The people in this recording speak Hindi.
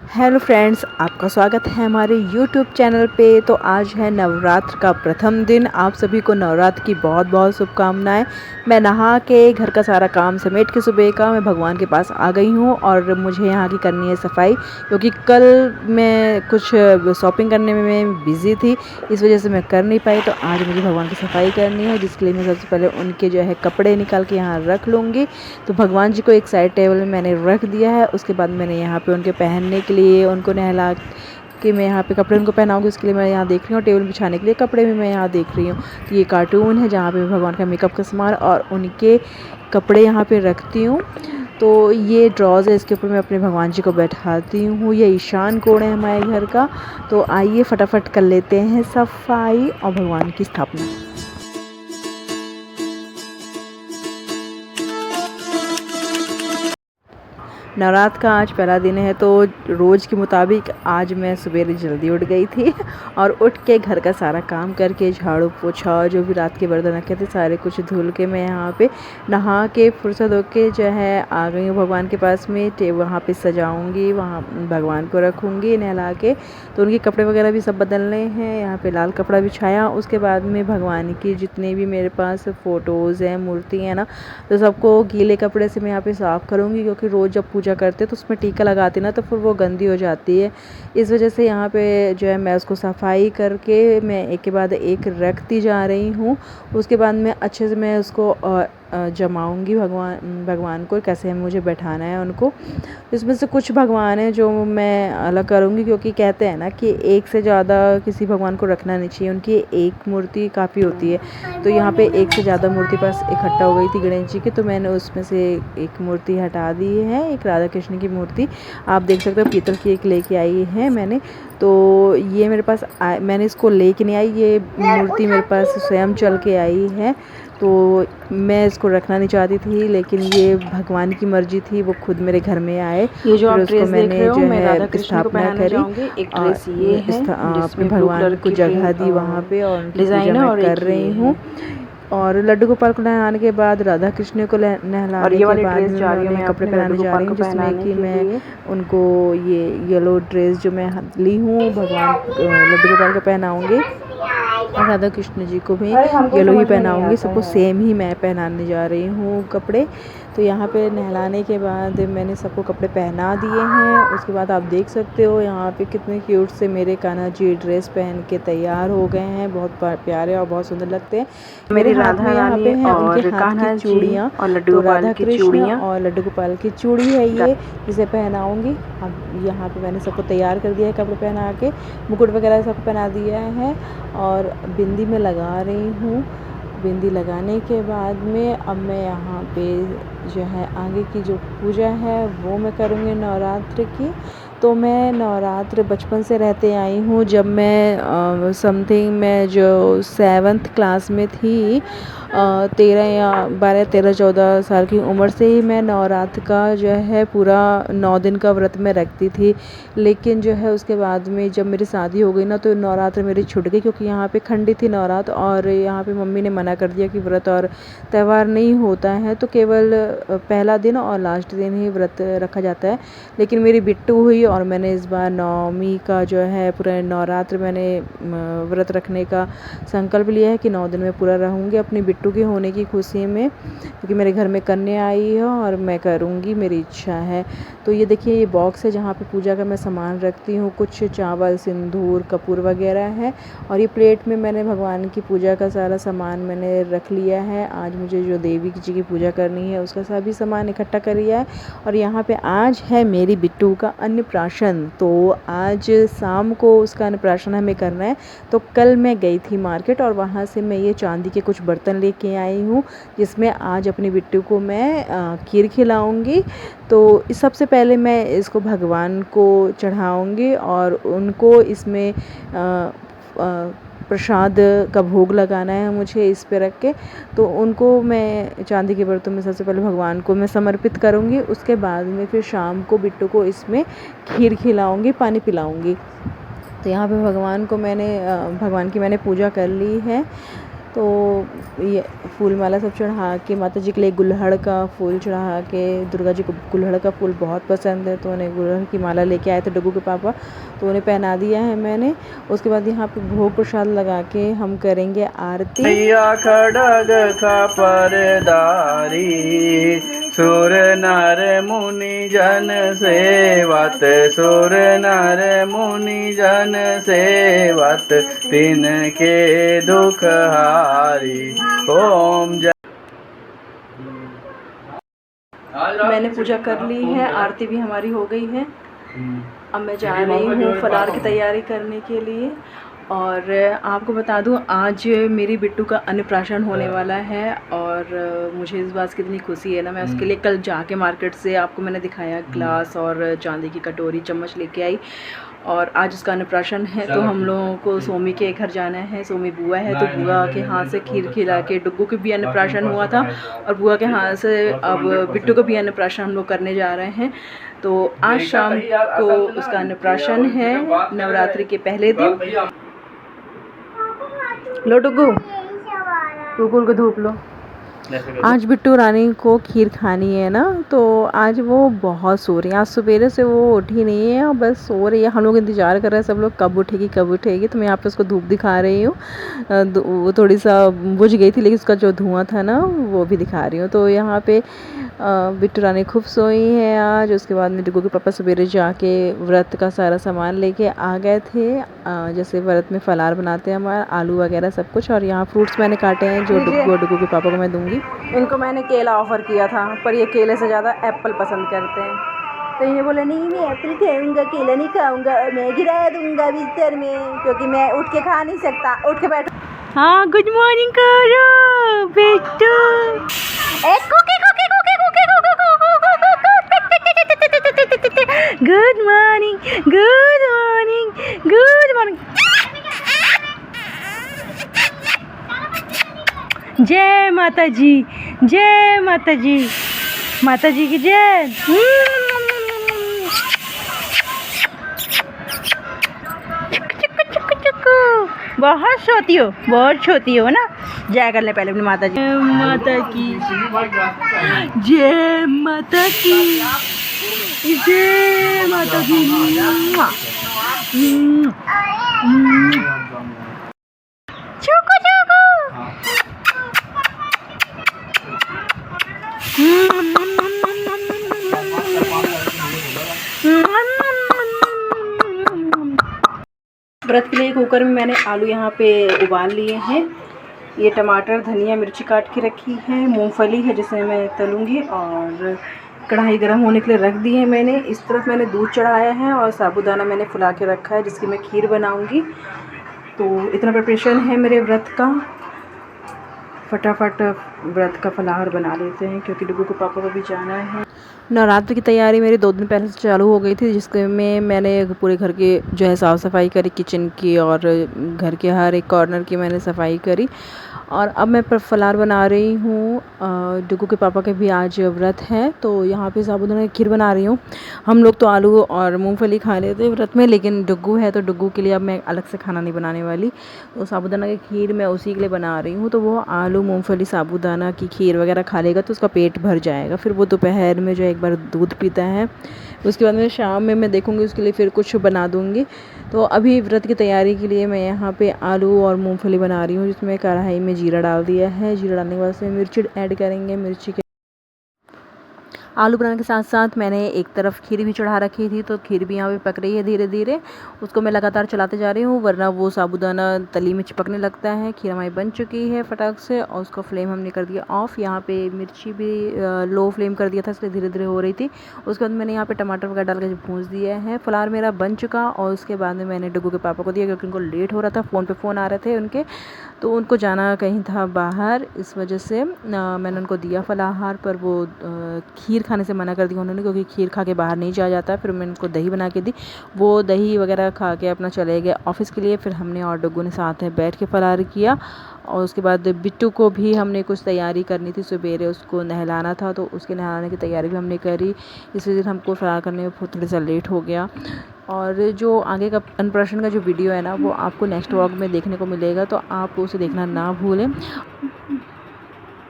हेलो फ्रेंड्स, आपका स्वागत है हमारे यूट्यूब चैनल पे। तो आज है नवरात्र का प्रथम दिन। आप सभी को नवरात्र की बहुत बहुत शुभकामनाएं। मैं नहा के घर का सारा काम समेट के सुबह का मैं भगवान के पास आ गई हूँ और मुझे यहाँ की करनी है सफाई, क्योंकि कल मैं कुछ शॉपिंग करने में मैं बिज़ी थी, इस वजह से मैं कर नहीं पाई। तो आज मुझे भगवान की सफाई करनी है, जिसके लिए मैं सबसे पहले उनके जो है कपड़े निकाल के यहाँ रख लूँगी। तो भगवान जी को एक साइड टेबल में मैंने रख दिया है। उसके बाद मैंने यहाँ पे उनके पहनने के लिए उनको नहला कि मैं यहाँ पे कपड़े उनको पहनाऊँगी, उसके लिए मैं यहाँ देख रही हूँ। टेबल बिछाने के लिए कपड़े भी मैं यहाँ देख रही हूँ। तो ये कार्टून है जहाँ पे भगवान का मेकअप का सामान और उनके कपड़े यहाँ पे रखती हूँ। तो ये ड्रॉज है, इसके ऊपर मैं अपने भगवान जी को बैठाती हूँ। ये ईशान कोण है हमारे घर का। तो आइए फटाफट कर लेते हैं सफाई और भगवान की स्थापना। नवरात्र का आज पहला दिन है, तो रोज़ के मुताबिक आज मैं सवेरे जल्दी उठ गई थी और उठ के घर का सारा काम करके झाड़ू पोछा, जो भी रात के बर्तन रखे थे सारे कुछ धुल के मैं यहाँ पे नहा के फुर्सत होके जो है आ गई हूँ भगवान के पास में। वहाँ पे सजाऊँगी, वहाँ भगवान को रखूँगी नहला के। तो उनके कपड़े वगैरह भी सब बदलने हैं। यहाँ पे लाल कपड़ा बिछाया। उसके बाद में भगवान की जितने भी मेरे पास फ़ोटोज़ हैं, मूर्ति है ना, तो सबको गीले कपड़े से मैं यहाँ पे साफ़ करूँगी, क्योंकि रोज़ जब पूजा करते तो उसमें टीका लगाती ना, तो फिर वो गंदी हो जाती है। इस वजह से यहाँ पे जो है मैं उसको सफाई करके मैं एक के बाद एक रखती जा रही हूँ। उसके बाद में अच्छे से मैं उसको जमाऊँगी भगवान को, कैसे मुझे बैठाना है उनको। इसमें से कुछ भगवान हैं जो मैं अलग करूँगी, क्योंकि कहते हैं ना कि एक से ज़्यादा किसी भगवान को रखना नहीं चाहिए, उनकी एक मूर्ति काफ़ी होती है। तो यहाँ पे एक से ज़्यादा मूर्ति पास इकट्ठा हो गई थी गणेश जी की, तो मैंने उसमें से एक मूर्ति हटा दी है, एक राधा कृष्ण की मूर्ति। आप देख सकते हो पीतल की एक लेके आई है मैंने। तो ये मेरे पास मैंने इसको लेके नहीं आई, ये मूर्ति मेरे पास स्वयं चल के आई है। तो मैं इसको रखना नहीं चाहती थी, लेकिन ये भगवान की मर्जी थी, वो खुद मेरे घर में आए। ये जो आप उसको ड्रेस देख रहे हो, मैं राधा है कृष्ण को स्थापना पहनाने करी जाऊंगी। एक ड्रेस ये है अपने जिसमें ब्लू भगवान कलर को की जगह दी वहाँ पे और उनकी डिजाइन पूजा है, मैं और कर एक रही ये हूँ। और लड्डू गोपाल को नहलाने के बाद राधा कृष्ण को और नहलाने ये के वाली बाद ड्रेस में जा मैं रही है, उन्हें मैं कपड़े अपने लड्डू पहनाने जा गोपाल रही को हूँ, जिसमें पहनाने कि के मैं लिए। उनको ये येलो ड्रेस जो मैं ली हूँ भगवान लड्डू गोपाल को पहनाऊँगी, और राधा कृष्ण जी को भी येलो ही पहनाऊँगी। सबको सेम ही मैं पहनाने जा रही हूँ कपड़े। तो यहाँ पे नहलाने के बाद मैंने सबको कपड़े पहना दिए हैं। उसके बाद आप देख सकते हो यहाँ पे कितने क्यूट से मेरे कान्हा जी ड्रेस पहन के तैयार हो गए हैं। बहुत प्यारे और बहुत सुंदर लगते हैं। मेरे हाथ में यहाँ पे है उनके हाथ की चूड़ियाँ, और लड्डू तो गोपाल राधा की कृष्ण चूड़ियाँ। और लड्डू गोपाल की चूड़ी है ये, जिसे पहनाऊँगी। अब यहाँ पे मैंने सबको तैयार कर दिया है कपड़े पहना के, मुकुट वगैरह सबको पहना दिया है और बिंदी में लगा रही हूँ। बिंदी लगाने के बाद में अब मैं यहाँ पे जो है आगे की जो पूजा है वो मैं करूँगी नवरात्र की। तो मैं नवरात्र बचपन से रहते आई हूँ। जब मैं समथिंग मैं जो 7th क्लास में थी, 13 साल की उम्र से ही मैं नवरात्र का जो है पूरा 9 दिन का व्रत में रखती थी। लेकिन जो है उसके बाद में जब मेरी शादी हो गई ना, तो नवरात्र मेरी छूट गई, क्योंकि यहाँ पे खंडित थी नवरात्र और यहाँ पे मम्मी ने मना कर दिया कि व्रत और त्यौहार नहीं होता है, तो केवल पहला दिन और लास्ट दिन ही व्रत रखा जाता है। लेकिन मेरी बिट्टू हुई और मैंने इस बार नवमी का जो है पूरा नवरात्र मैंने व्रत रखने का संकल्प लिया है कि 9 दिन में पूरा रहूँगी अपनी बिट्टू के होने की खुशी में, क्योंकि मेरे घर में कन्या आई है और मैं करूँगी, मेरी इच्छा है। तो ये देखिए ये बॉक्स है जहाँ पे पूजा का मैं सामान रखती हूँ, कुछ चावल, सिंदूर, कपूर वगैरह है। और ये प्लेट में मैंने भगवान की पूजा का सारा सामान मैंने रख लिया है। आज मुझे जो देवी जी की पूजा करनी है उसका सभी सामान इकट्ठा कर लिया है। और यहाँ पे आज है मेरी बिट्टू का अन्नप्राशन, तो आज शाम को उसका अन्नप्राशन हमें करना है। तो कल मैं गई थी मार्केट और वहाँ से मैं ये चांदी के कुछ बर्तन लेके आई हूँ, जिसमें आज अपनी बिट्टू को मैं खीर खिलाऊँगी। तो इस सबसे पहले मैं इसको भगवान को चढ़ाऊँगी और उनको इसमें प्रसाद का भोग लगाना है मुझे इस पे रख के। तो उनको मैं चांदी के बर्तन में सबसे पहले भगवान को मैं समर्पित करूँगी। उसके बाद में फिर शाम को बिट्टू को इसमें खीर खिलाऊँगी, पानी पिलाऊँगी। तो यहाँ पे भगवान की मैंने पूजा कर ली है। तो ये फूल माला सब चढ़ा के माता जी के लिए गुलहड़ का फूल चढ़ा के, दुर्गा जी को गुलहड़ का फूल बहुत पसंद है तो उन्हें गुलहड़ की माला लेके आए थे डुगू के पापा, तो उन्हें पहना दिया है मैंने। उसके बाद यहाँ पे भोग प्रसाद लगा के हम करेंगे आरती। खड़ग खपरदारी सुर नर मुनि जन सेवत, सुर नर मुनि जन सेवत, तिनके दुख हारी। ओम जय। मैंने पूजा कर ली है, आरती भी हमारी हो गई है। अब मैं जा रही हूँ फलार की तैयारी करने के लिए। और आपको बता दूँ आज मेरी बिट्टू का अन्नप्राशन होने वाला है और मुझे इस बात की इतनी खुशी है ना। मैं उसके लिए कल जाके मार्केट से आपको मैंने दिखाया ग्लास और चांदी की कटोरी चम्मच लेके आई और आज उसका अन्नप्राशन है तो हम लोगों को सोमी के घर जाना है। सोमी बुआ है तो बुआ के हाथ से खीर खिला के, डुग्गू के भी अन्नप्राशन हुआ था और बुआ के हाथ से अब बिट्टू को भी अन्नप्राशन हम लोग करने जा रहे हैं। तो आज शाम को उसका अन्नप्राशन है, नवरात्रि के पहले दिन। लो डुग्गू, डुग्गू को धूप लो। आज बिट्टू रानी को खीर खानी है ना, तो आज वो बहुत सो रही है। आज सवेरे से वो उठी नहीं है और बस सो रही है। हम लोग इंतज़ार कर रहे हैं सब लोग कब उठेगी कब उठेगी। तो मैं यहाँ पे उसको धूप दिखा रही हूँ। वो थोड़ी सा बुझ गई थी लेकिन उसका जो धुआं था ना वो भी दिखा रही हूँ। तो यहाँ पे बिट्टू रानी खूब सोई है आज। उसके बाद में डुग्गू के पापा सवेरे जाके व्रत का सारा सामान लेके आ गए थे। जैसे व्रत में फलार बनाते हैं हमारा, आलू वगैरह सब कुछ। और यहाँ फ्रूट्स मैंने काटे हैं जो डुग्गू के पापा को मैं दूँगी। इनको मैंने केला ऑफ़र किया था पर ये केले से ज़्यादा एप्पल पसंद करते हैं, तो ये बोले नहीं मैं एप्पल खाऊंगा, केला नहीं खाऊंगा और मैं गिरा दूंगा बिस्तर में क्योंकि मैं उठ के खा नहीं सकता। उठ के बैठ। हाँ गुड मॉर्निंग करो Bittu. Good morning good morning good morning. जय माता जी, जय माता जी, माता जी की जय। बहुत सोती हो, बहुत सोती हो ना। जय कर ले पहले अपनी माता जी। माता की जय, माता की जय, माता की। चुकू चुकू। व्रत के लिए कुकर में मैंने आलू यहाँ पे उबाल लिए हैं। ये टमाटर, धनिया, मिर्ची काट के रखी है, मूंगफली है जिसे मैं तलूँगी और कढ़ाई गर्म होने के लिए रख दी है मैंने। इस तरफ मैंने दूध चढ़ाया है और साबूदाना मैंने फुला के रखा है जिसकी मैं खीर बनाऊँगी। तो इतना प्रिपरेशन है मेरे व्रत का। फटाफट व्रत का फलाहार बना लेते हैं क्योंकि डुग्गू के पापा को भी जाना है। नवरात्र की तैयारी मेरी 2 दिन पहले से चालू हो गई थी जिसके में मैंने पूरे घर के जो है साफ़ सफाई करी, किचन की और घर के हर एक कॉर्नर की मैंने सफाई करी। और अब मैं फलाहार बना रही हूँ। डुग्गू के पापा के भी आज व्रत है तो यहाँ पे साबूदाना की खीर बना रही हूँ। हम लोग तो आलू और मूंगफली खा लेते हैं व्रत में, लेकिन डुग्गू है तो डुग्गू के लिए अब मैं अलग से खाना नहीं बनाने वाली। तो साबूदाना की खीर मैं उसी के लिए बना रही हूँ। तो वो आलू मूंगफली साबूदाना की खीर वगैरह खा लेगा तो उसका पेट भर जाएगा। फिर वो दोपहर में जो एक बार दूध पीता है, उसके बाद में शाम में मैं देखूँगी उसके लिए फिर कुछ बना दूँगी। तो अभी व्रत की तैयारी के लिए मैं यहाँ पे आलू और मूंगफली बना रही हूँ जिसमें कढ़ाई में जीरा डाल दिया है। जीरा डालने के बाद से मिर्ची ऐड करेंगे। मिर्ची के आलू बनाने के साथ साथ मैंने एक तरफ खीर भी चढ़ा रखी थी तो खीर भी यहाँ पे पक रही है धीरे धीरे। उसको मैं लगातार चलाते जा रही हूँ वरना वो साबूदाना तली में चिपकने लगता है। खीर हमारी बन चुकी है फटाक से और उसका फ्लेम हमने कर दिया ऑफ़। यहाँ पे मिर्ची भी लो फ्लेम कर दिया था इसलिए धीरे धीरे हो रही थी। उसके बाद मैंने यहाँ पे टमाटर वगैरह डाल के भूंज दिया है। फलाहार मेरा बन चुका और उसके बाद में मैंने डुग्गू के पापा को दिया क्योंकि उनको लेट हो रहा था। फ़ोन पे फ़ोन आ रहे थे उनके, तो उनको जाना कहीं था बाहर, इस वजह से मैंने उनको दिया फलाहार। पर वो खीर खाने से मना कर दिया उन्होंने क्योंकि खीर खा के बाहर नहीं जाया जाता। फिर मैंने उनको दही बना के दी, वो दही वगैरह खा के अपना चले गए ऑफ़िस के लिए। फिर हमने और डुग्गू ने साथ में बैठ के फलाहार किया। और उसके बाद बिट्टू को भी हमने कुछ तैयारी करनी थी, सवेरे उसको नहलाना था तो उसके नहलाने की तैयारी भी हमने करी। इस वजह से हमको फलाहार करने में थोड़ा सा लेट हो गया। और जो आगे का अन्नप्राशन का जो वीडियो है ना वो आपको नेक्स्ट व्लॉग में देखने को मिलेगा, तो आप उसे देखना ना भूलें।